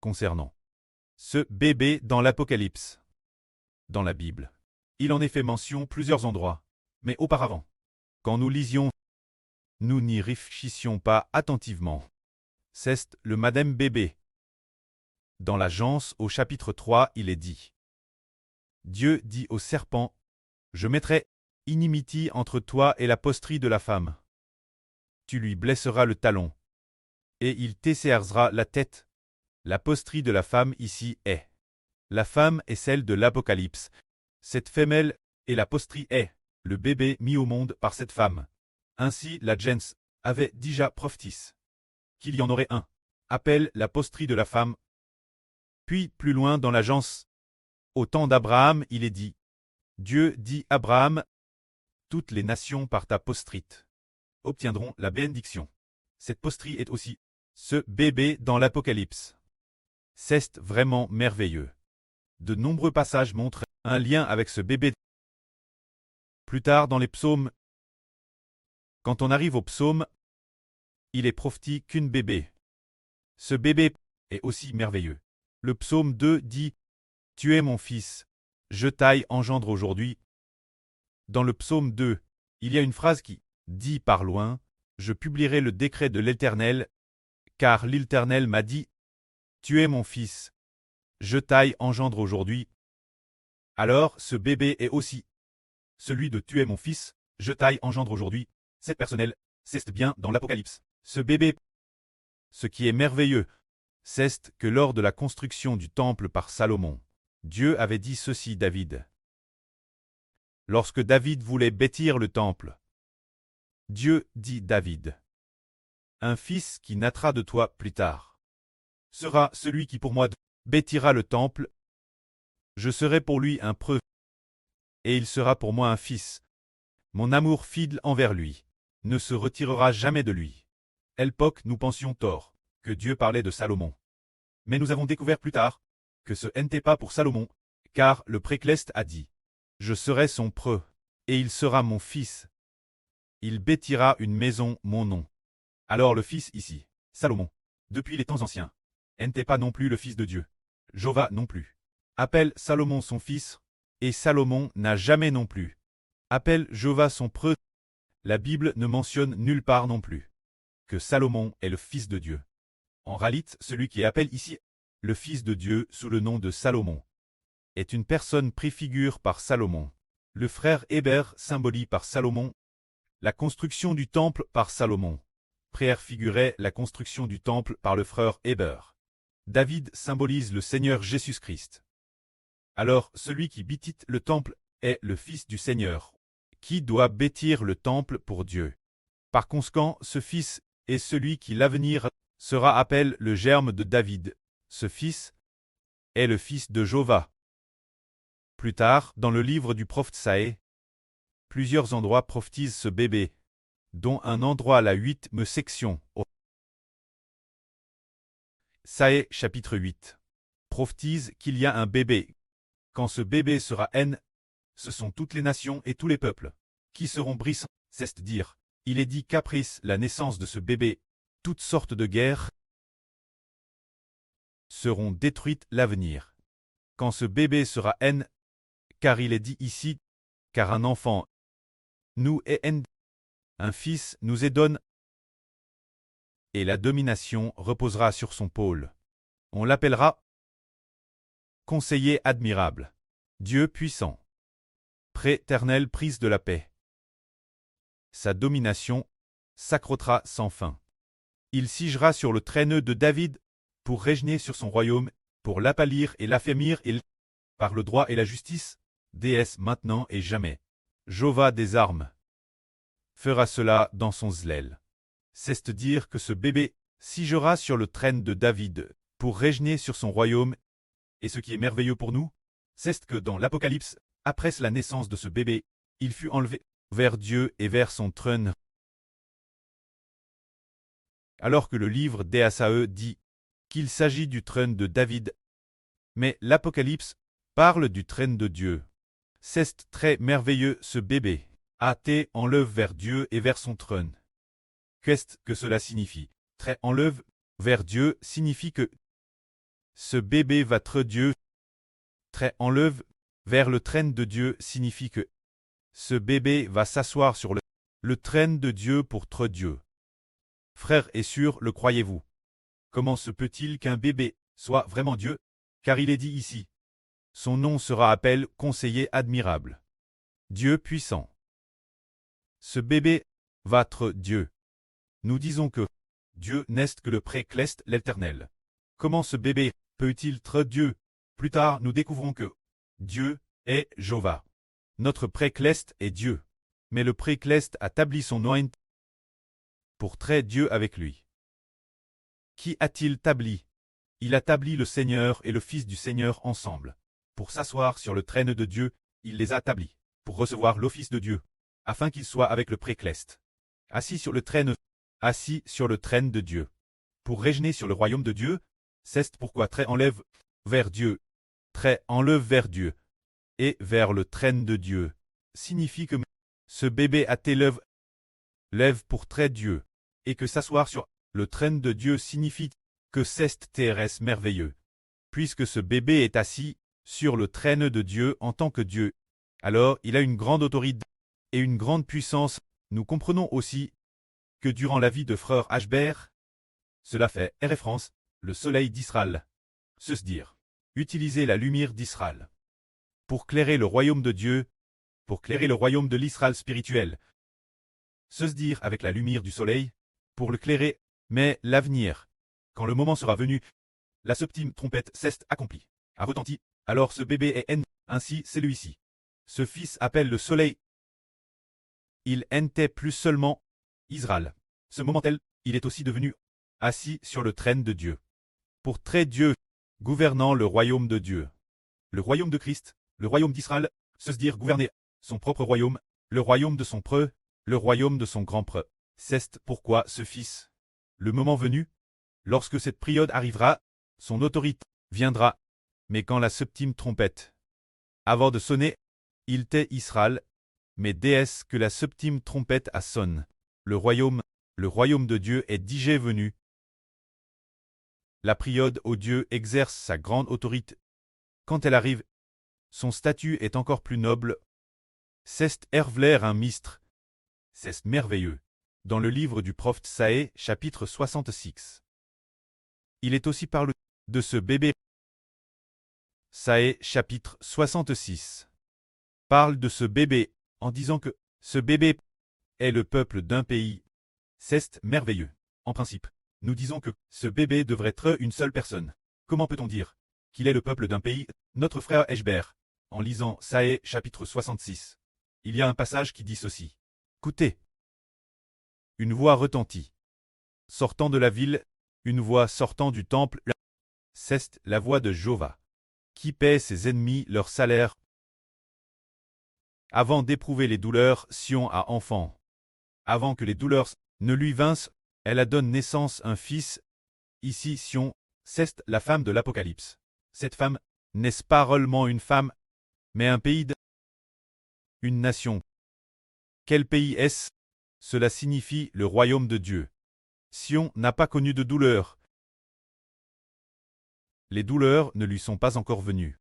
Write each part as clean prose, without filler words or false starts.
concernant ce bébé dans l'Apocalypse. Dans la Bible, il en est fait mention plusieurs endroits, mais auparavant, quand nous lisions, nous n'y réfléchissions pas attentivement. C'est le madame bébé. Dans la Genèse au chapitre 3, il est dit. Dieu dit au serpent, « Je mettrai inimitié entre toi et la posterie de la femme. Tu lui blesseras le talon, et il t'esserrera la tête. » La posterie de la femme ici est. La femme est celle de l'Apocalypse. Cette femelle et la posterie est le bébé mis au monde par cette femme. Ainsi la gens avait déjà prophétisé qu'il y en aurait un. Appelle la posterie de la femme. Puis plus loin dans la Genèse, au temps d'Abraham, il est dit. Dieu dit Abraham, toutes les nations par ta postrite obtiendront la bénédiction. Cette posterie est aussi ce bébé dans l'Apocalypse. C'est vraiment merveilleux. De nombreux passages montrent un lien avec ce bébé. Plus tard dans les psaumes, quand on arrive au psaume, il est prophétisé qu'un bébé. Ce bébé est aussi merveilleux. Le psaume 2 dit « Tu es mon fils, je t'aille engendre aujourd'hui ». Dans le psaume 2, il y a une phrase qui dit par loin « Je publierai le décret de l'Éternel, car l'Éternel m'a dit « Tu es mon fils, je t'aille engendre aujourd'hui ». Alors ce bébé est aussi celui de « Tu es mon fils, je t'aille engendre aujourd'hui ». C'est personnel, c'est bien dans l'Apocalypse. Ce bébé, ce qui est merveilleux, c'est que lors de la construction du temple par Salomon, Dieu avait dit ceci David. Lorsque David voulait bâtir le temple, Dieu dit David, « Un fils qui naîtra de toi plus tard sera celui qui pour moi bâtira le temple. Je serai pour lui un preux, et il sera pour moi un fils. Mon amour fidèle envers lui ne se retirera jamais de lui. » À l'époque, nous pensions tort que Dieu parlait de Salomon. Mais nous avons découvert plus tard que ce n'était pas pour Salomon, car le précleste a dit « Je serai son preux, et il sera mon fils. Il bâtira une maison, mon nom. » Alors le fils ici, Salomon, depuis les temps anciens, n'était pas non plus le fils de Dieu. Jéhovah non plus. Appelle Salomon son fils, et Salomon n'a jamais non plus. Appelle Jéhovah son preux. La Bible ne mentionne nulle part non plus que Salomon est le fils de Dieu. En réalité, celui qui appelle ici le fils de Dieu sous le nom de Salomon est une personne préfigure par Salomon. Le frère Héber symbolise par Salomon la construction du temple par Salomon. Préfigurait la construction du temple par le frère Héber. David symbolise le Seigneur Jésus-Christ. Alors celui qui bâtit le temple est le fils du Seigneur, qui doit bâtir le temple pour Dieu. Par conséquent, ce fils est celui qui l'avenir sera appelé le germe de David. Ce fils est le fils de Jéhovah. Plus tard, dans le livre du prophète Saë, plusieurs endroits prophétisent ce bébé, dont un endroit la 8e section. Saë chapitre 8 prophétise qu'il y a un bébé. Quand ce bébé sera haine, ce sont toutes les nations et tous les peuples qui seront brisés, c'est-à-dire, il est dit qu'après la naissance de ce bébé, toutes sortes de guerres seront détruites l'avenir. Quand ce bébé sera haine, car il est dit ici, car un enfant nous est haine, un fils nous est donné, et la domination reposera sur son pôle. On l'appellera conseiller admirable, Dieu puissant, préternel prince de la paix. Sa domination s'accroîtra sans fin. Il siégera sur le trône de David pour régner sur son royaume, pour l'appalir et l'affermir par le droit et la justice, déesse maintenant et jamais. Jéhovah des armes fera cela dans son zèle. C'est-à-dire que ce bébé siégera sur le trône de David pour régner sur son royaume. Et ce qui est merveilleux pour nous, c'est que dans l'Apocalypse, après la naissance de ce bébé, il fut enlevé vers Dieu et vers son trône. Alors que le livre d'Ésaïe dit qu'il s'agit du trône de David, mais l'Apocalypse parle du trône de Dieu. C'est très merveilleux ce bébé a été enlevé vers Dieu et vers son trône. Qu'est-ce que cela signifie? Très enlevé vers Dieu signifie que Ce bébé va tre Dieu. Trait enlève vers le trône de Dieu signifie que ce bébé va s'asseoir sur le trône de Dieu pour tre Dieu. Frères et sœurs, le croyez-vous? Comment se peut-il qu'un bébé soit vraiment Dieu? Car il est dit ici. Son nom sera appelé conseiller admirable. Dieu puissant. Ce bébé va être Dieu. Nous disons que Dieu n'est que le précleste l'Éternel. Comment ce bébé peut-il être Dieu? Plus tard, nous découvrons que Dieu est Jéhovah. Notre précleste est Dieu. Mais le précleste a établi son nom pour traiter Dieu avec lui. Qui a-t-il établi? Il a établi le Seigneur et le Fils du Seigneur ensemble. Pour s'asseoir sur le trône de Dieu, il les a établis, pour recevoir l'office de Dieu, afin qu'il soit avec le précleste. Assis sur le trône de Dieu. Pour régner sur le royaume de Dieu, c'est pourquoi trait enlève vers Dieu. Trait enlève vers Dieu. Et vers le trône de Dieu. Signifie que ce bébé a été lève pour trait Dieu. Et que s'asseoir sur le trône de Dieu signifie que c'est TRS merveilleux. Puisque ce bébé est assis sur le trône de Dieu en tant que Dieu, alors il a une grande autorité et une grande puissance. Nous comprenons aussi que durant la vie de frère Ashbert, cela fait référence, le soleil d'Israël. Se dire, utiliser la lumière d'Israël pour clairer le royaume de Dieu, pour clairer le royaume de l'Israël spirituel. Se dire avec la lumière du soleil, pour le clairer, mais l'avenir, quand le moment sera venu, la septième trompette s'est accomplie, a retenti, alors ce bébé est ainsi celui-ci. Ce fils appelle le soleil. Il n'était plus seulement Israël. Ce moment-tel, il est aussi devenu assis sur le trône de Dieu. Pour traiter Dieu, gouvernant le royaume de Dieu. Le royaume de Christ, le royaume d'Israël, se dire gouverner son propre royaume, le royaume de son preux, le royaume de son grand preux. C'est pourquoi ce fils, le moment venu, lorsque cette période arrivera, son autorité viendra. Mais quand la septième trompette, avant de sonner, il tait Israël, mais dès que la septième trompette a sonné, le royaume de Dieu est déjà venu. La période où Dieu exerce sa grande autorité. Quand elle arrive, son statut est encore plus noble. C'est Hervler un mistre. C'est merveilleux. Dans le livre du prophète Saé, chapitre 66. Il est aussi parlé de ce bébé. Saé, chapitre 66. Parle de ce bébé, en disant que ce bébé est le peuple d'un pays. C'est merveilleux. En principe, nous disons que ce bébé devrait être une seule personne. Comment peut-on dire qu'il est le peuple d'un pays? Notre frère Eshbert, en lisant Saé, chapitre 66. Il y a un passage qui dit ceci. Écoutez. Une voix retentit. Sortant de la ville, une voix sortant du temple, c'est la voix de Jéhovah, qui paie ses ennemis leur salaire. Avant d'éprouver les douleurs, Sion a enfant. Avant que les douleurs ne lui vinssent, elle a donné naissance un fils. Ici Sion, c'est la femme de l'Apocalypse. Cette femme n'est pas réellement une femme, mais un pays une nation. Quel pays est-ce? Cela signifie le royaume de Dieu. Sion n'a pas connu de douleur. Les douleurs ne lui sont pas encore venues.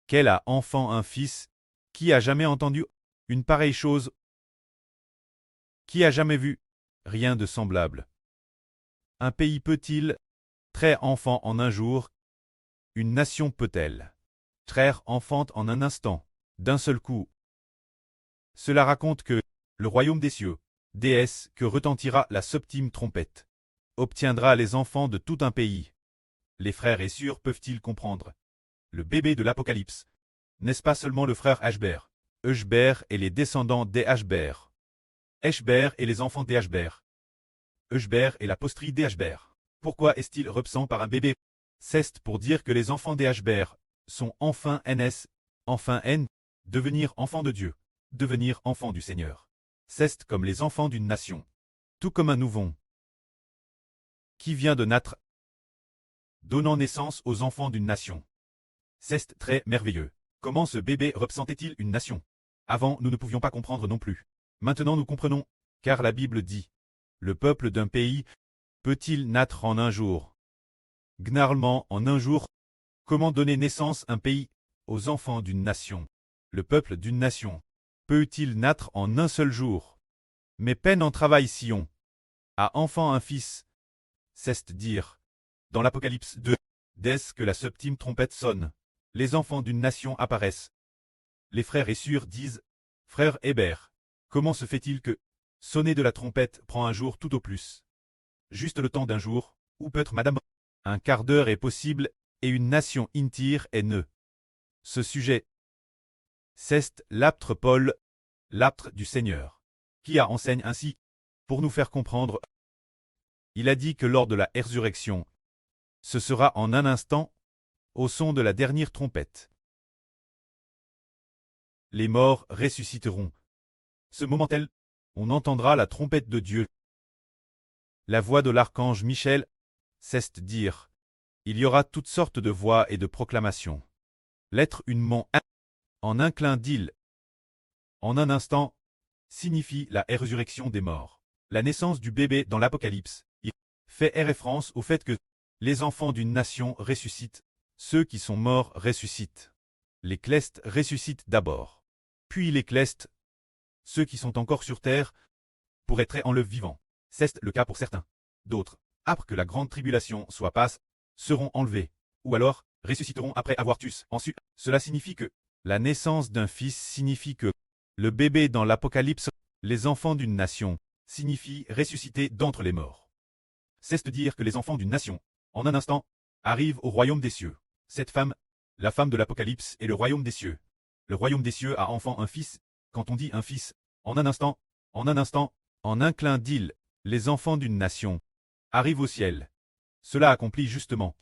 Qu'elle a enfant un fils, qui a jamais entendu une pareille chose? Qui a jamais vu rien de semblable? Un pays peut-il traire enfant en un jour? Une nation peut-elle traire enfant en un instant, d'un seul coup? Cela raconte que le royaume des cieux, déesse que retentira la septième trompette, obtiendra les enfants de tout un pays. Les frères et sœurs peuvent-ils comprendre? Le bébé de l'Apocalypse, n'est-ce pas seulement le frère Ashbert? Eshbert et les descendants des Ashbert. Eshbert et les enfants des Ashbert. Eshbert et la posterie des Ashbert. Pourquoi est-il repsant par un bébé? C'est pour dire que les enfants des Ashbert sont enfin devenir enfants de Dieu, devenir enfants du Seigneur. C'est comme les enfants d'une nation. Tout comme un nouveau qui vient de naître, donnant naissance aux enfants d'une nation. C'est très merveilleux. Comment ce bébé représentait-il une nation? Avant, nous ne pouvions pas comprendre non plus. Maintenant nous comprenons, car la Bible dit, le peuple d'un pays peut-il naître en un jour? Gnarlement en un jour, Comment donner naissance un pays aux enfants d'une nation? Le peuple d'une nation peut-il naître en un seul jour? Mais peine en travail Sion. A enfant un fils. C'est dire. Dans l'Apocalypse 2, dès que la septième trompette sonne, les enfants d'une nation apparaissent. Les frères Essur disent, frère Hébert, comment se fait-il que sonner de la trompette prend un jour tout au plus? Juste le temps d'un jour, ou peut-être madame, un quart d'heure est possible, et une nation intire est née. Ce sujet, c'est l'aptre Paul, l'aptre du Seigneur, qui enseigne ainsi, pour nous faire comprendre. Il a dit que lors de la résurrection, ce sera en un instant, au son de la dernière trompette. Les morts ressusciteront. Ce moment-là, on entendra la trompette de Dieu. La voix de l'archange Michel, c'est dire. Il y aura toutes sortes de voix et de proclamations. L'être humain, en un clin d'île, en un instant, signifie la résurrection des morts. La naissance du bébé dans l'Apocalypse, il fait référence au fait que les enfants d'une nation ressuscitent, ceux qui sont morts ressuscitent. Les clestes ressuscitent d'abord. Puis les clestes, ceux qui sont encore sur terre, pour être enlevés vivants. C'est le cas pour certains. D'autres, après que la grande tribulation soit passe, seront enlevés, ou alors ressusciteront après avoir tué. Ensuite, cela signifie que la naissance d'un fils signifie que le bébé dans l'Apocalypse, les enfants d'une nation, signifie ressusciter d'entre les morts. C'est dire que les enfants d'une nation, en un instant, arrivent au royaume des cieux. Cette femme, la femme de l'Apocalypse, est le royaume des cieux. Le royaume des cieux a enfant un fils. Quand on dit un fils, en un instant, en un clin d'île, les enfants d'une nation arrivent au ciel. Cela accomplit justement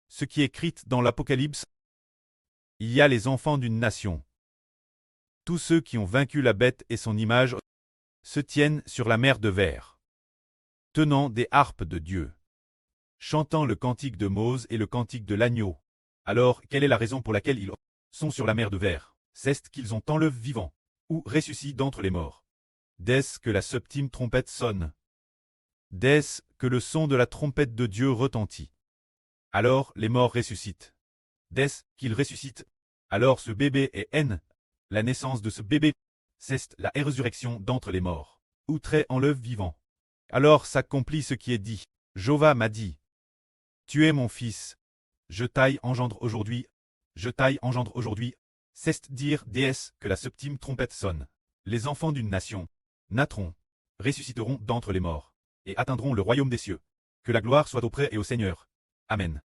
ce qui est écrit dans l'Apocalypse. Il y a les enfants d'une nation. Tous ceux qui ont vaincu la bête et son image se tiennent sur la mer de verre, tenant des harpes de Dieu, chantant le cantique de Mose et le cantique de l'agneau. Alors, quelle est la raison pour laquelle ils sont sur la mer de verre? C'est qu'ils ont enlevé vivants, ou ressuscitent d'entre les morts. Dès que la septième trompette sonne, dès que le son de la trompette de Dieu retentit, alors les morts ressuscitent. Dès qu'ils ressuscitent, alors ce bébé est la naissance de ce bébé, c'est la résurrection d'entre les morts, ou très enlève vivant. Alors s'accomplit ce qui est dit. Jéhovah m'a dit, tu es mon fils, je t'aille engendre aujourd'hui, c'est dire déesse que la septième trompette sonne. Les enfants d'une nation naîtront, ressusciteront d'entre les morts, et atteindront le royaume des cieux. Que la gloire soit auprès et au Seigneur. Amen.